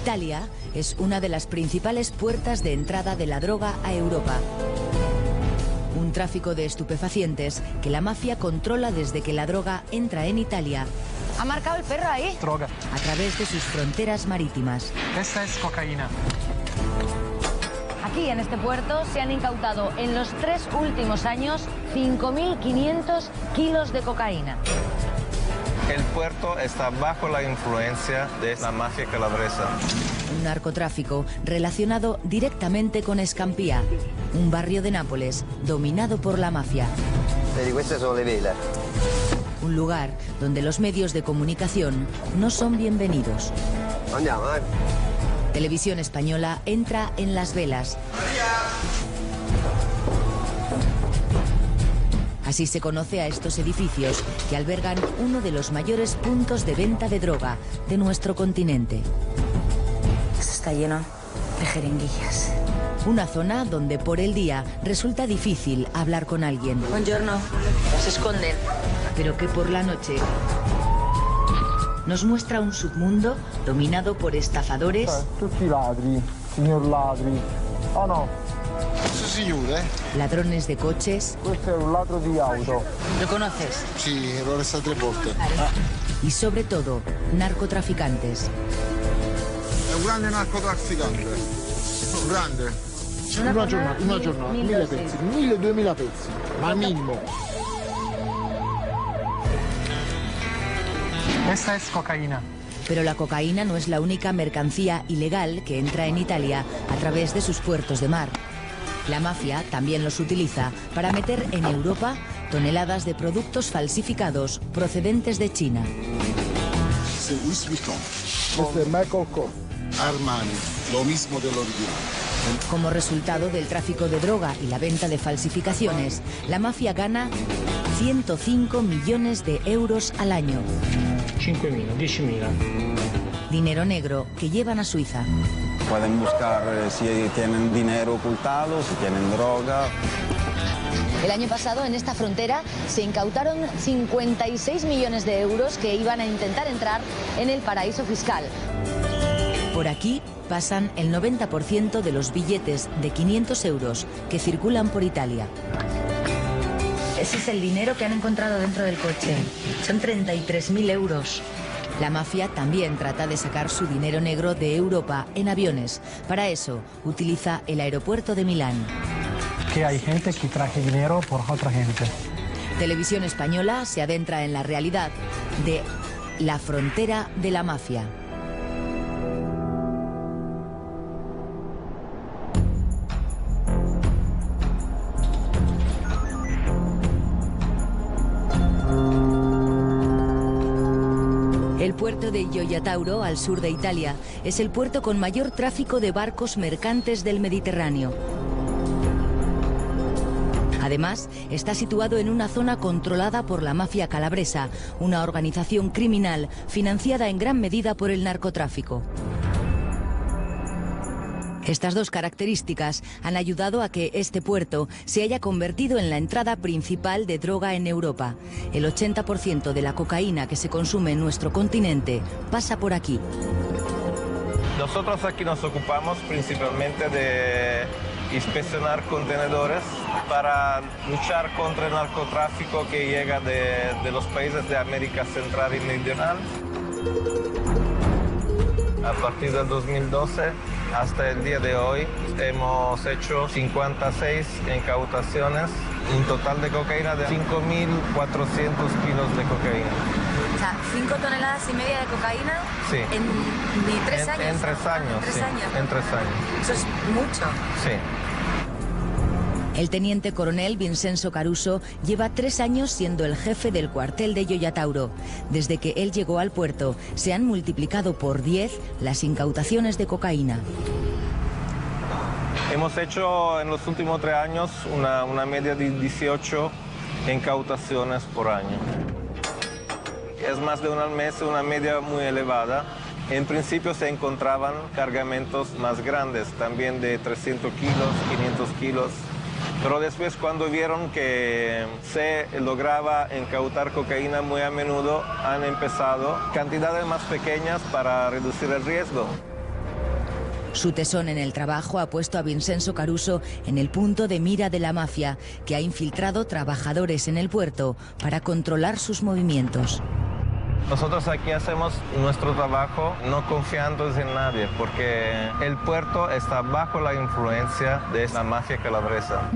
Italia es una de las principales puertas de entrada de la droga a Europa. Un tráfico de estupefacientes que la mafia controla desde que la droga entra en Italia. ¿Ha marcado el perro ahí? Droga. A través de sus fronteras marítimas. Esta es cocaína. Aquí en este puerto se han incautado en los 3 últimos años 5.500 kilos de cocaína. El puerto está bajo la influencia de la mafia calabresa. Un narcotráfico relacionado directamente con Scampia, un barrio de Nápoles dominado por la mafia. Vedi, queste sono le vele. Un lugar donde los medios de comunicación no son bienvenidos. Andiamo, Televisión Española entra en las velas. Así se conoce a estos edificios que albergan uno de los mayores puntos de venta de droga de nuestro continente. Esto está lleno de jeringuillas. Una zona donde por el día resulta difícil hablar con alguien. Buongiorno. Se esconden. Pero que por la noche nos muestra un submundo dominado por estafadores. Tutti ladri, signor ladri. Oh no. Ladrones de coches. Questo è un ladro di auto. ¿Lo conoces? Sì, l'ho arrestato 3 volte. Y sobre todo, narcotraficantes. È un grande narcotrafficante. Grande. Una giornata, 1000 pezzi, 1000-2000 pezzi, ma al minimo. Esta es cocaína. Pero la cocaína no es la única mercancía ilegal que entra en Italia a través de sus puertos de mar. La mafia también los utiliza para meter en Europa toneladas de productos falsificados procedentes de China. Louis Vuitton, Questo è Michael Kors. Armani, lo mismo dell'originale. Como resultado del tráfico de droga y la venta de falsificaciones, la mafia gana 105 millones de euros al año. 5.000, 10.000. Dinero negro que llevan a Suiza. Pueden buscar si tienen dinero ocultado, si tienen droga. El año pasado en esta frontera se incautaron 56 millones de euros que iban a intentar entrar en el paraíso fiscal. Por aquí pasan el 90% de los billetes de 500 euros que circulan por Italia. Ese es el dinero que han encontrado dentro del coche. Son 33.000 euros. La mafia también trata de sacar su dinero negro de Europa en aviones. Para eso utiliza el aeropuerto de Milán. Que hay gente que trae dinero por otra gente. Televisión Española se adentra en la realidad de la frontera de la mafia. El puerto de Gioia Tauro, al sur de Italia, es el puerto con mayor tráfico de barcos mercantes del Mediterráneo. Además, está situado en una zona controlada por la mafia calabresa, una organización criminal financiada en gran medida por el narcotráfico. Estas dos características han ayudado a que este puerto se haya convertido en la entrada principal de droga en Europa. El 80% de la cocaína que se consume en nuestro continente pasa por aquí. Nosotros aquí nos ocupamos principalmente de inspeccionar contenedores para luchar contra el narcotráfico que llega de los países de América Central y Meridional. A partir del 2012 hasta el día de hoy hemos hecho 56 incautaciones, un total de cocaína de 5.400 kilos de cocaína. O sea, 5 toneladas y media de cocaína Sí. en 3 años. En 3 años, ¿En 3 sí. años? En 3 años. Eso es mucho. Sí. El teniente coronel Vincenzo Caruso lleva 3 años siendo el jefe del cuartel de Gioia Tauro. Desde que él llegó al puerto, se han multiplicado por 10 las incautaciones de cocaína. Hemos hecho en los últimos 3 años una media de 18 incautaciones por año. Es más de una al mes, una media muy elevada. En principio se encontraban cargamentos más grandes, también de 300 kilos, 500 kilos. Pero después, cuando vieron que se lograba incautar cocaína muy a menudo, han empezado cantidades más pequeñas para reducir el riesgo. Su tesón en el trabajo ha puesto a Vincenzo Caruso en el punto de mira de la mafia, que ha infiltrado trabajadores en el puerto para controlar sus movimientos. Nosotros aquí hacemos nuestro trabajo no confiando en nadie, porque el puerto está bajo la influencia de la mafia calabresa.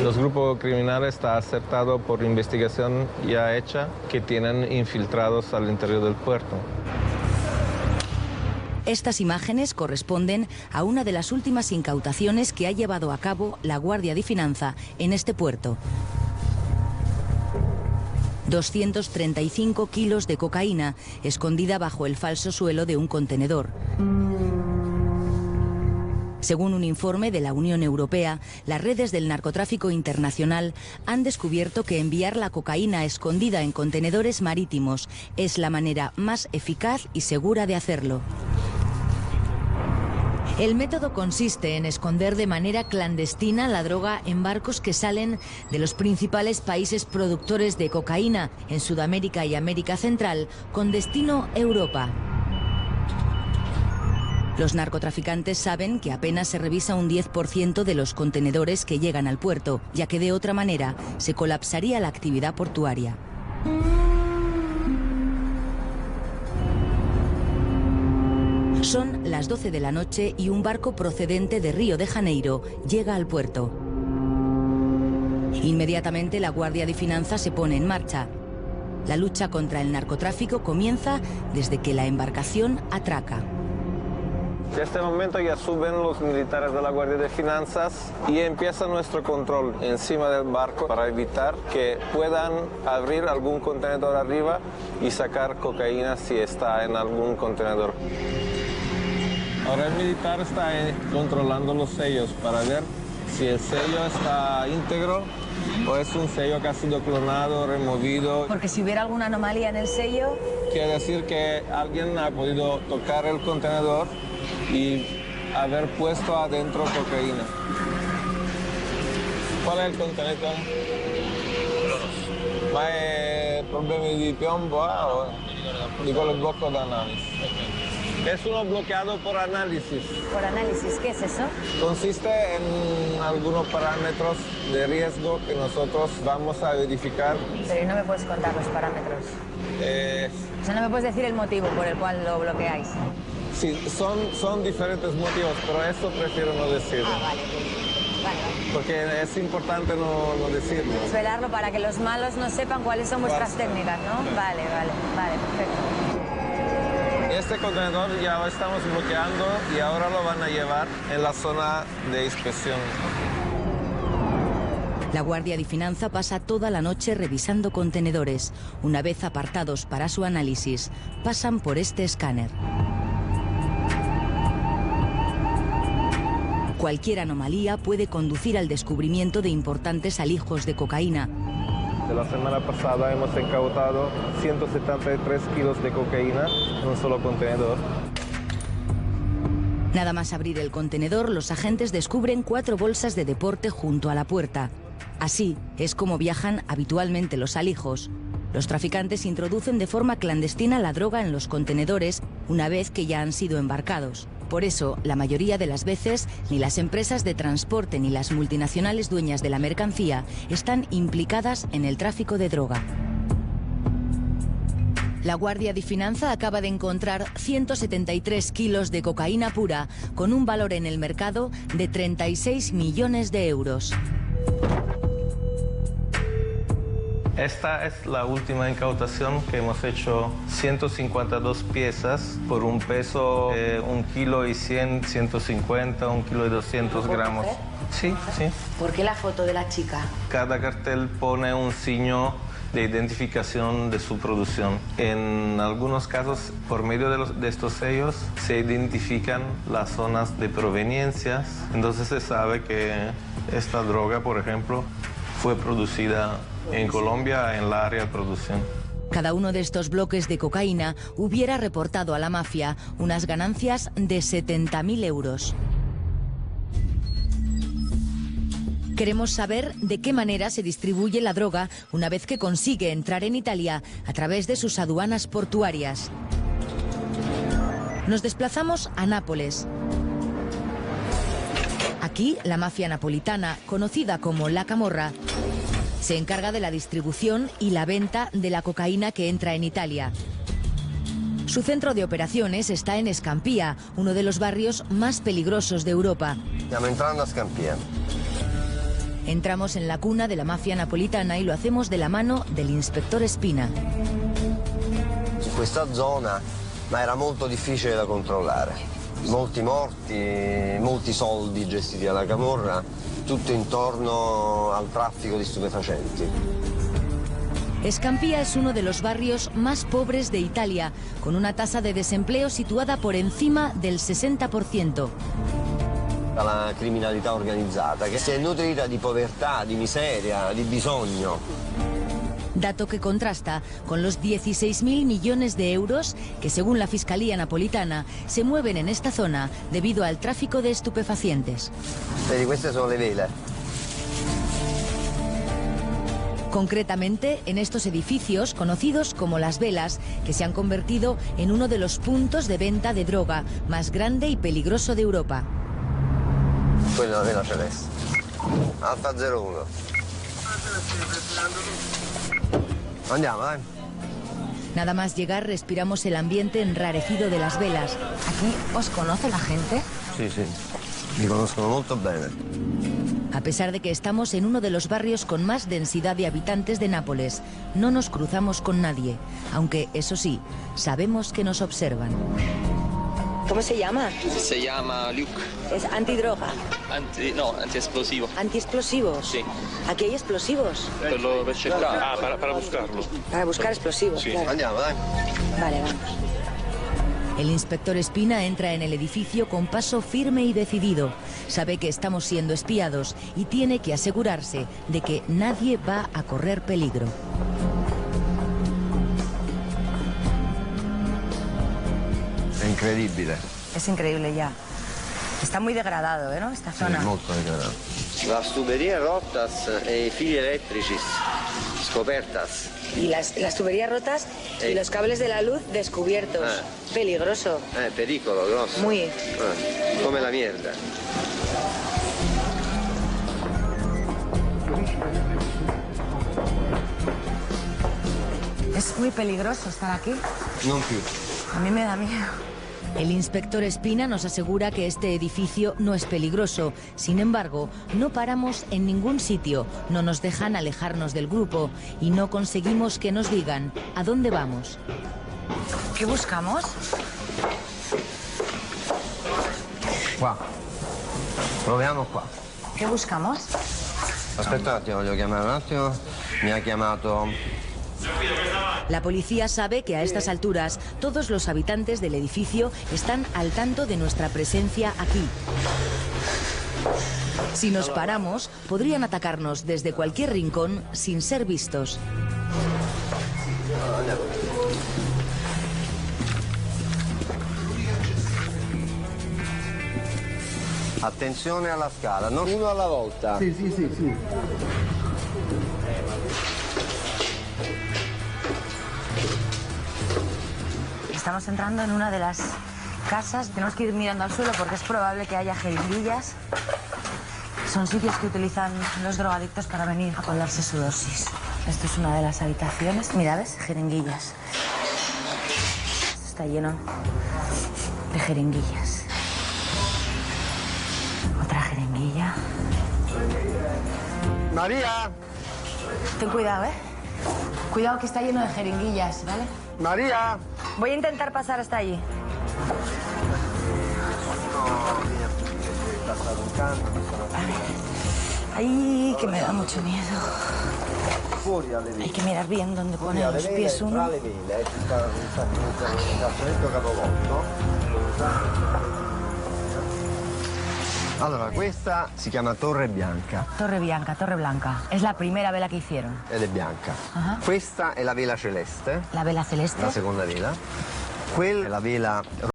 Los grupos criminales están acertados por investigación ya hecha que tienen infiltrados al interior del puerto. Estas imágenes corresponden a una de las últimas incautaciones que ha llevado a cabo la Guardia de Finanza en este puerto. 235 kilos de cocaína escondida bajo el falso suelo de un contenedor. Según un informe de la Unión Europea, las redes del narcotráfico internacional han descubierto que enviar la cocaína escondida en contenedores marítimos es la manera más eficaz y segura de hacerlo. El método consiste en esconder de manera clandestina la droga en barcos que salen de los principales países productores de cocaína en Sudamérica y América Central con destino Europa. Los narcotraficantes saben que apenas se revisa un 10% de los contenedores que llegan al puerto, ya que de otra manera se colapsaría la actividad portuaria. Son las 12 de la noche y un barco procedente de Río de Janeiro llega al puerto. Inmediatamente la Guardia de Finanza se pone en marcha. La lucha contra el narcotráfico comienza desde que la embarcación atraca. En este momento ya suben los militares de la Guardia de Finanzas y empieza nuestro control encima del barco para evitar que puedan abrir algún contenedor arriba y sacar cocaína si está en algún contenedor. Ahora el militar está controlando los sellos para ver si el sello está íntegro o es un sello que ha sido clonado, removido. Porque si hubiera alguna anomalía en el sello... Quiere decir que alguien ha podido tocar el contenedor y haber puesto adentro cocaína. ¿Cuál es el contenedor? ¿Ma è problemi di piombo o di quello blocco de análisis? Es uno bloqueado por análisis. ¿Por análisis? ¿Qué es eso? Consiste en algunos parámetros de riesgo que nosotros vamos a verificar. Pero no me puedes contar los parámetros. O sea, no me puedes decir el motivo por el cual lo bloqueáis. Sí, son diferentes motivos, pero eso prefiero no decirlo. Ah, vale. Vale. Porque es importante no decirlo. Desvelarlo para que los malos no sepan cuáles son vuestras técnicas, ¿no? Vale, perfecto. Este contenedor ya lo estamos bloqueando y ahora lo van a llevar en la zona de inspección. La Guardia de Finanza pasa toda la noche revisando contenedores. Una vez apartados para su análisis, pasan por este escáner. Cualquier anomalía puede conducir al descubrimiento de importantes alijos de cocaína. De la semana pasada hemos incautado 173 kilos de cocaína en un solo contenedor. Nada más abrir el contenedor, los agentes descubren 4 bolsas de deporte junto a la puerta. Así es como viajan habitualmente los alijos. Los traficantes introducen de forma clandestina la droga en los contenedores una vez que ya han sido embarcados. Por eso, la mayoría de las veces, ni las empresas de transporte ni las multinacionales dueñas de la mercancía están implicadas en el tráfico de droga. La Guardia de Finanza acaba de encontrar 173 kilos de cocaína pura con un valor en el mercado de 36 millones de euros. Esta es la última incautación que hemos hecho, 152 piezas por un peso de 1 kilo y 100, 150, 1 kilo y 200 gramos. Sí, sí. ¿Por qué la foto de la chica? Cada cartel pone un signo de identificación de su producción. En algunos casos, por medio de estos sellos, se identifican las zonas de proveniencias. Entonces se sabe que esta droga, por ejemplo, fue producida en Colombia, en la área de producción. Cada uno de estos bloques de cocaína hubiera reportado a la mafia unas ganancias de 70.000 euros. Queremos saber de qué manera se distribuye la droga una vez que consigue entrar en Italia a través de sus aduanas portuarias. Nos desplazamos a Nápoles. Aquí, la mafia napolitana, conocida como La Camorra, se encarga de la distribución y la venta de la cocaína que entra en Italia. Su centro de operaciones está en Scampia, uno de los barrios más peligrosos de Europa. Stiamo entrando a Scampia. Entramos en la cuna de la mafia napolitana y lo hacemos de la mano del inspector Spina. In questa zona, ma era molto difficile da controllare. Molti morti, molti soldi gestiti dalla Camorra, tutto intorno al traffico di stupefacenti. Scampia es uno de los barrios más pobres de Italia, con una tasa de desempleo situada por encima del 60%. La criminalità organizzata che si è nutrita di povertà, di miseria, di bisogno. Dato que contrasta con los 16.000 millones de euros que, según la Fiscalía Napolitana, se mueven en esta zona debido al tráfico de estupefacientes. Vedi, queste sono le vele. Concretamente, en estos edificios, conocidos como Las Velas, que se han convertido en uno de los puntos de venta de droga más grande y peligroso de Europa. Quella è la vela celeste. Alfa 01. Andiamo, dai. Nada más llegar, respiramos el ambiente enrarecido de Las Velas. ¿Aquí os conoce la gente? Sì, sì. Mi conoscono molto bene. A pesar de que estamos en uno de los barrios con más densidad de habitantes de Nápoles, no nos cruzamos con nadie, aunque, eso sí, sabemos que nos observan. ¿Cómo se llama? Se llama Luke. Es antidroga. Antiexplosivo. ¿Antiexplosivos? Sí. ¿Aquí hay explosivos? Per cercare. Para buscarlo. Para buscar explosivos, Sí. claro. Andiamo, dai. Vale, vamos. El inspector Spina entra en el edificio con paso firme y decidido. Sabe que estamos siendo espiados y tiene que asegurarse de que nadie va a correr peligro. È incredibile. Es increíble ya. Está muy degradado, ¿no? Esta Sì, zona. molto degradato. Las tuberías rotas e i fili elettrici scopertas. Y las tuberías rotas y los cables de la luz descubiertos. Peligroso. Pericolo grosso. Muy. Come la mierda. Es muy peligroso estar aquí. Non più. A mí me da miedo. El inspector Spina nos asegura que este edificio no es peligroso. Sin embargo, no paramos en ningún sitio, no nos dejan alejarnos del grupo y no conseguimos que nos digan a dónde vamos. ¿Qué buscamos? Qua. Proviamo qua. ¿Qué buscamos? Aspetta un attimo, voglio chiamare un attimo. Mi ha chiamato... La policía sabe que a estas alturas todos los habitantes del edificio están al tanto de nuestra presencia aquí. Si nos paramos, podrían atacarnos desde cualquier rincón sin ser vistos. Attenzione alla scala, non uno alla volta. Sì, sì, sì, sì. Estamos entrando en una de las casas. Tenemos que ir mirando al suelo porque es probable que haya jeringuillas. Son sitios que utilizan los drogadictos para venir a colarse su dosis. Esto es una de las habitaciones. Mira, ¿ves? Jeringuillas. Esto está lleno de jeringuillas. Otra jeringuilla. María. Ten cuidado, ¿eh? Cuidado que está lleno de jeringuillas, ¿vale? María. Voy a intentar pasar hasta allí. Ay, que me da mucho miedo. Hay que mirar bien dónde pone los pies uno. Allora, questa si chiama Torre Bianca. Torre Bianca, Torre Blanca. Es la primera vela que hicieron. Ed è bianca. Ah. Questa è la vela celeste. La vela celeste. La seconda vela. Quella è la vela